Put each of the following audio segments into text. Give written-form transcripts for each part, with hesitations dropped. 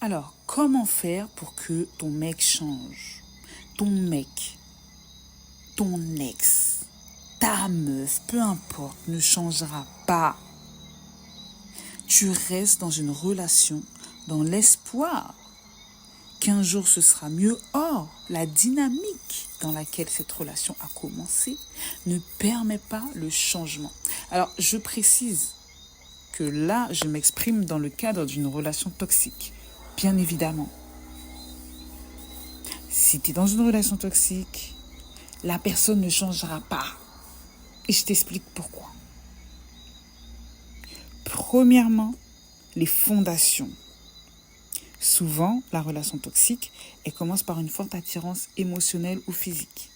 Alors, comment faire pour que ton mec change? Ton mec, ton ex, ta meuf, peu importe, ne changera pas. Tu restes dans une relation dans l'espoir qu'un jour ce sera mieux. Or, la dynamique dans laquelle cette relation a commencé ne permet pas le changement. Alors, je précise que là, je m'exprime dans le cadre d'une relation toxique. Bien évidemment. Si tu es dans une relation toxique, la personne ne changera pas. Et je t'explique pourquoi. Premièrement, les fondations. Souvent, la relation toxique, elle commence par une forte attirance émotionnelle ou physique.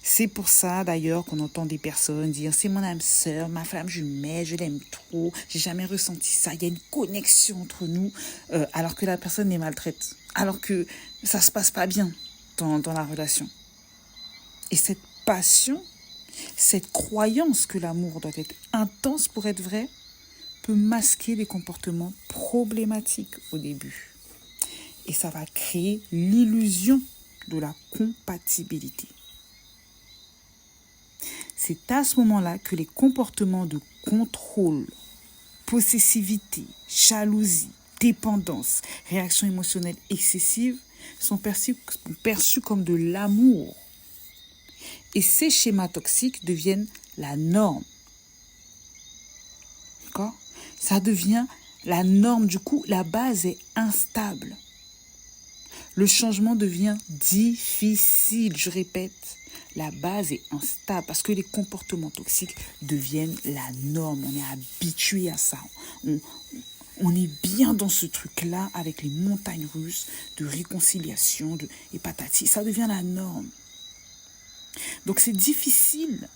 C'est pour ça d'ailleurs qu'on entend des personnes dire « c'est mon âme sœur, ma flamme jumelle, je l'aime trop, j'ai jamais ressenti ça, il y a une connexion entre nous », alors que la personne les maltraite, alors que ça se passe pas bien dans la relation. Et cette passion, cette croyance que l'amour doit être intense pour être vrai, peut masquer des comportements problématiques au début. Et ça va créer l'illusion de la compatibilité. C'est à ce moment-là que les comportements de contrôle, possessivité, jalousie, dépendance, réaction émotionnelle excessive sont perçus comme de l'amour. Et ces schémas toxiques deviennent la norme. D'accord ? Ça devient la norme. Du coup, la base est instable. Le changement devient difficile. Je répète, la base est instable parce que les comportements toxiques deviennent la norme. On est habitué à ça. On est bien dans ce truc-là avec les montagnes russes de réconciliation et patati. Ça devient la norme. Donc c'est difficile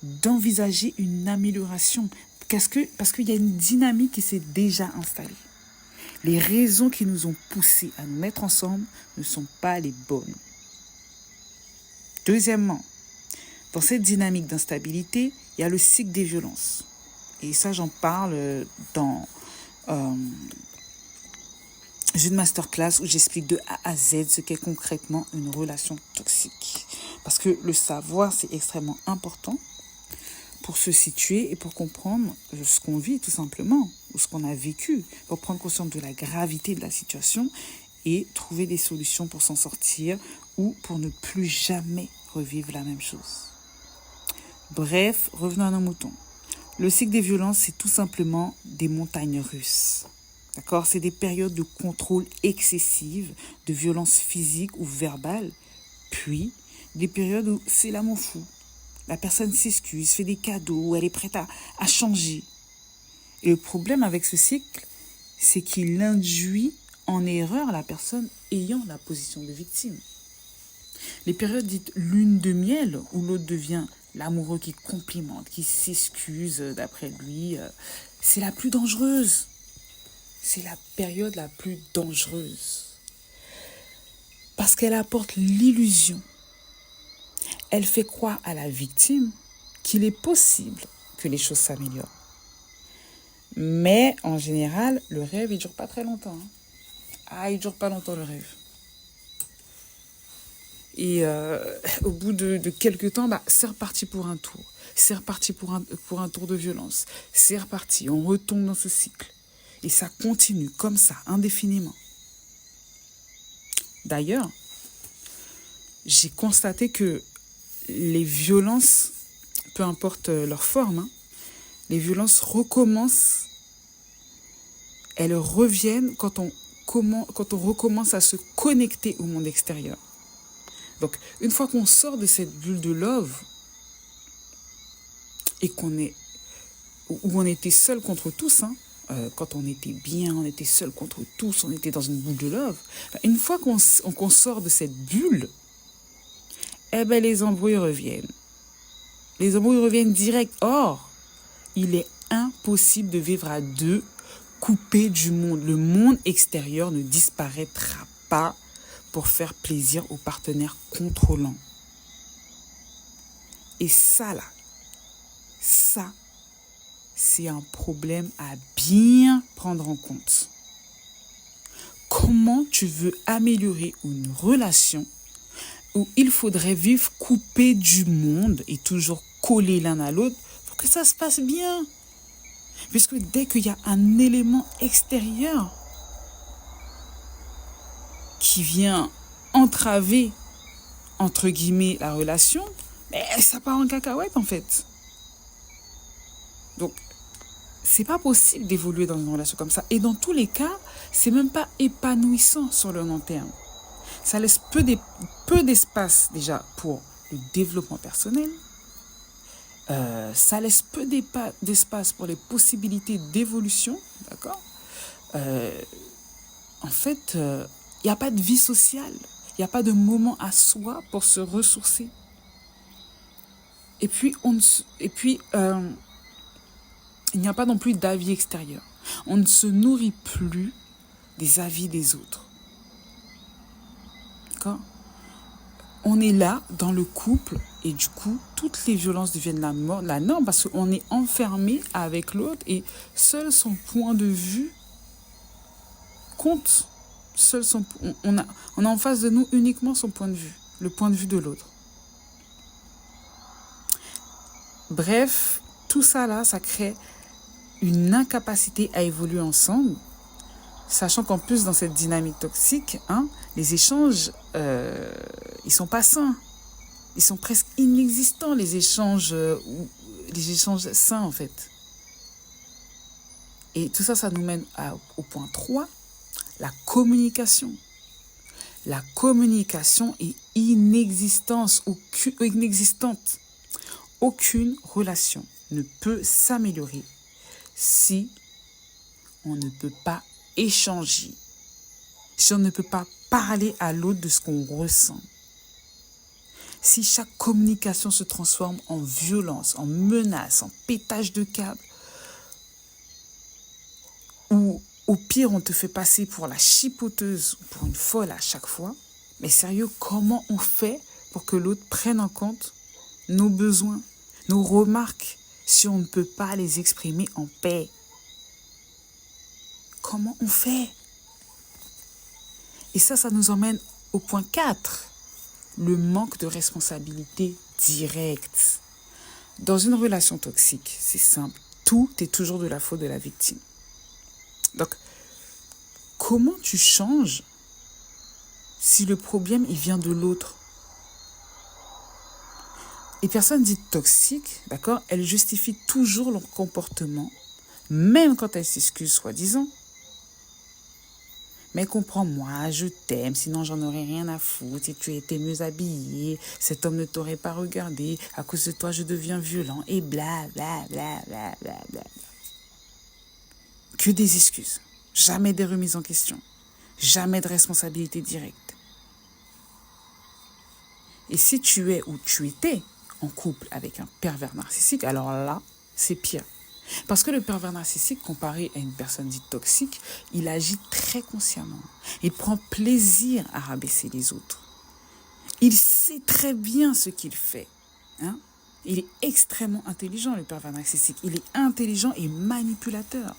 d'envisager une amélioration parce qu'il y a une dynamique qui s'est déjà installée. Les raisons qui nous ont poussés à nous mettre ensemble ne sont pas les bonnes. Deuxièmement, dans cette dynamique d'instabilité, il y a le cycle des violences. Et ça, j'en parle dans une masterclass où j'explique de A à Z ce qu'est concrètement une relation toxique. Parce que le savoir, c'est extrêmement important pour se situer et pour comprendre ce qu'on vit tout simplement, ou ce qu'on a vécu, pour prendre conscience de la gravité de la situation et trouver des solutions pour s'en sortir ou pour ne plus jamais revivre la même chose. Bref, revenons à nos moutons. Le cycle des violences, c'est tout simplement des montagnes russes. D'accord ? C'est des périodes de contrôle excessive, de violence physique ou verbale, puis des périodes où c'est l'amour fou. La personne s'excuse, fait des cadeaux, elle est prête à changer. Et le problème avec ce cycle, c'est qu'il induit en erreur la personne ayant la position de victime. Les périodes dites lune de miel, où l'autre devient l'amoureux qui complimente, qui s'excuse d'après lui, c'est la plus dangereuse. C'est la période la plus dangereuse. Parce qu'elle apporte l'illusion. Elle fait croire à la victime qu'il est possible que les choses s'améliorent. Mais en général, le rêve, il ne dure pas très longtemps. Il ne dure pas longtemps le rêve. Et au bout de quelques temps, c'est reparti pour un tour. C'est reparti pour un tour de violence. C'est reparti, on retombe dans ce cycle. Et ça continue comme ça, indéfiniment. D'ailleurs, j'ai constaté que les violences, peu importe leur forme, les violences recommencent, elles reviennent quand on recommence à se connecter au monde extérieur. Donc, une fois qu'on sort de cette bulle de love et où on était seul contre tous, quand on était bien, on était seul contre tous, on était dans une bulle de love. Une fois qu'on sort de cette bulle, les embrouilles reviennent. Les embrouilles reviennent direct. Or, il est impossible de vivre à deux, coupés du monde. Le monde extérieur ne disparaîtra pas pour faire plaisir aux partenaires contrôlants. Et ça, c'est un problème à bien prendre en compte. comment tu veux améliorer une relation où il faudrait vivre coupé du monde et toujours collés l'un à l'autre pour que ça se passe bien. Puisque dès qu'il y a un élément extérieur qui vient entraver, entre guillemets, la relation, mais ça part en cacahuète en fait. Donc, c'est pas possible d'évoluer dans une relation comme ça. Et dans tous les cas, c'est même pas épanouissant sur le long terme. Ça laisse peu d'espace déjà pour le développement personnel. Ça laisse peu d'espace pour les possibilités d'évolution, d'accord. En fait, il n'y a pas de vie sociale. Il n'y a pas de moment à soi pour se ressourcer. Et puis, il n'y a pas non plus d'avis extérieur. On ne se nourrit plus des avis des autres. D'accord ? On est là dans le couple et du coup, toutes les violences deviennent la norme parce qu'on est enfermé avec l'autre et seul son point de vue compte. On a en face de nous uniquement son point de vue, le point de vue de l'autre. Bref, tout ça là, ça crée une incapacité à évoluer ensemble, sachant qu'en plus dans cette dynamique toxique, les échanges, ils sont pas sains, ils sont presque inexistants, les échanges sains en fait. Et tout ça, ça nous mène au point 3, la communication. La communication est inexistante. Aucune relation ne peut s'améliorer si on ne peut pas échanger, si on ne peut pas parler à l'autre de ce qu'on ressent. Si chaque communication se transforme en violence, en menace, en pétage de câble, ou au pire, on te fait passer pour la chipoteuse, pour une folle à chaque fois, mais sérieux, comment on fait pour que l'autre prenne en compte nos besoins, nos remarques, si on ne peut pas les exprimer en paix? Comment on fait? Et ça nous emmène au point 4, le manque de responsabilité directe. Dans une relation toxique, c'est simple, tout est toujours de la faute de la victime. Donc, comment tu changes si le problème il vient de l'autre? Les personnes dites toxiques, d'accord, elles justifient toujours leur comportement, même quand elles s'excusent soi-disant. Mais comprends-moi, je t'aime, sinon j'en aurais rien à foutre. Si tu étais mieux habillée, cet homme ne t'aurait pas regardé. À cause de toi, je deviens violent et bla bla bla bla bla bla. Que des excuses, jamais des remises en question, jamais de responsabilité directe. Et si tu es ou tu étais en couple avec un pervers narcissique, alors là, c'est pire. Parce que le pervers narcissique, comparé à une personne dite toxique, il agit très consciemment. Il prend plaisir à rabaisser les autres. Il sait très bien ce qu'il fait. Il est extrêmement intelligent, le pervers narcissique. Il est intelligent et manipulateur.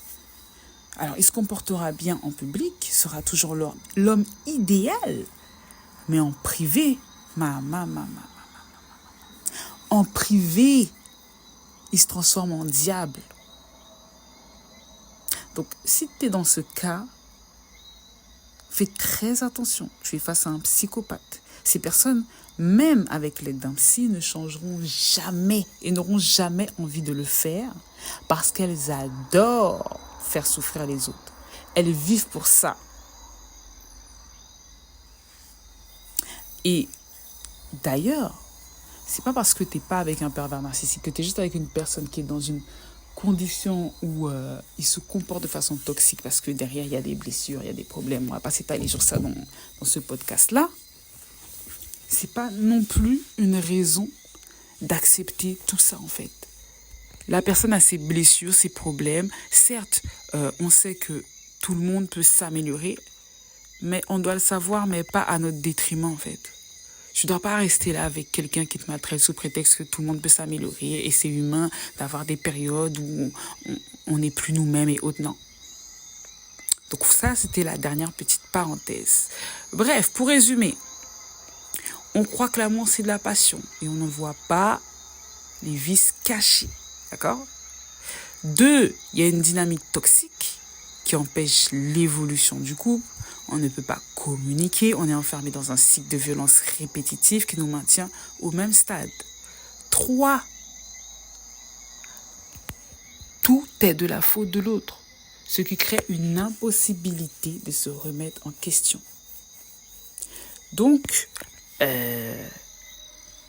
Alors, il se comportera bien en public, sera toujours l'homme idéal, mais en privé, en privé, il se transforme en diable. Donc, si tu es dans ce cas, fais très attention. Tu es face à un psychopathe. Ces personnes, même avec l'aide d'un psy, ne changeront jamais et n'auront jamais envie de le faire parce qu'elles adorent faire souffrir les autres. Elles vivent pour ça. Et d'ailleurs, c'est pas parce que tu n'es pas avec un pervers narcissique, que tu es juste avec une personne qui est dans une condition où il se comporte de façon toxique parce que derrière, il y a des blessures, il y a des problèmes. On va pas s'étaler sur ça dans ce podcast-là. C'est pas non plus une raison d'accepter tout ça, en fait. La personne a ses blessures, ses problèmes. Certes, on sait que tout le monde peut s'améliorer, mais on doit le savoir, mais pas à notre détriment, en fait. Tu ne dois pas rester là avec quelqu'un qui te maltraite sous prétexte que tout le monde peut s'améliorer et c'est humain d'avoir des périodes où on n'est plus nous-mêmes et autres. Non. Donc ça, c'était la dernière petite parenthèse. Bref, pour résumer, on croit que l'amour, c'est de la passion et on ne voit pas les vices cachés. D'accord ? 2, il y a une dynamique toxique qui empêche l'évolution du couple. On ne peut pas communiquer. On est enfermé dans un cycle de violence répétitive qui nous maintient au même stade. 3, tout est de la faute de l'autre, ce qui crée une impossibilité de se remettre en question. Donc,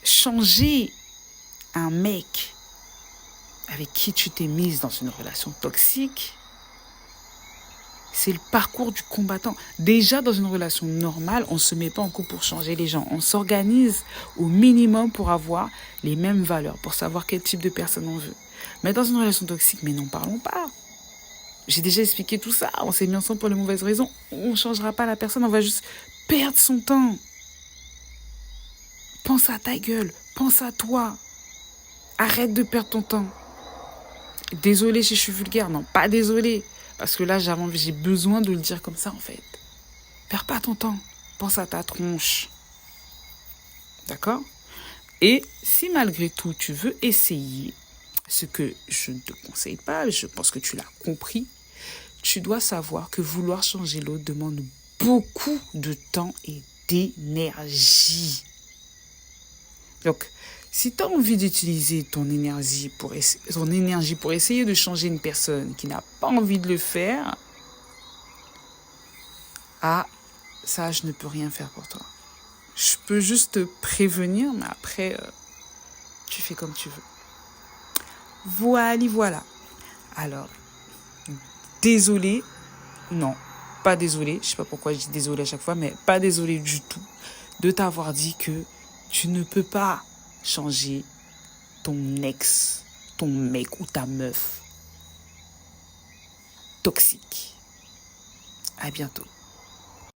changer un mec avec qui tu t'es mise dans une relation toxique, c'est le parcours du combattant. Déjà, dans une relation normale, on ne se met pas en couple pour changer les gens. On s'organise au minimum pour avoir les mêmes valeurs, pour savoir quel type de personne on veut. Mais dans une relation toxique, mais n'en parlons pas. J'ai déjà expliqué tout ça. On s'est mis ensemble pour les mauvaises raisons. On ne changera pas la personne, on va juste perdre son temps. Pense à ta gueule, pense à toi. Arrête de perdre ton temps. Désolée si je suis vulgaire, non, pas désolée. Parce que là, j'ai besoin de le dire comme ça, en fait. Perds pas ton temps. Pense à ta tronche. D'accord ? Et si malgré tout, tu veux essayer, ce que je ne te conseille pas, je pense que tu l'as compris, tu dois savoir que vouloir changer l'autre demande beaucoup de temps et d'énergie. Donc, si tu as envie d'utiliser ton énergie pour essayer de changer une personne qui n'a pas envie de le faire, ça, je ne peux rien faire pour toi. Je peux juste te prévenir, mais après, tu fais comme tu veux. Voilà. Alors, désolé, non, pas désolé, je sais pas pourquoi je dis désolé à chaque fois, mais pas désolé du tout de t'avoir dit que tu ne peux pas changer ton ex, ton mec ou ta meuf toxique. À bientôt.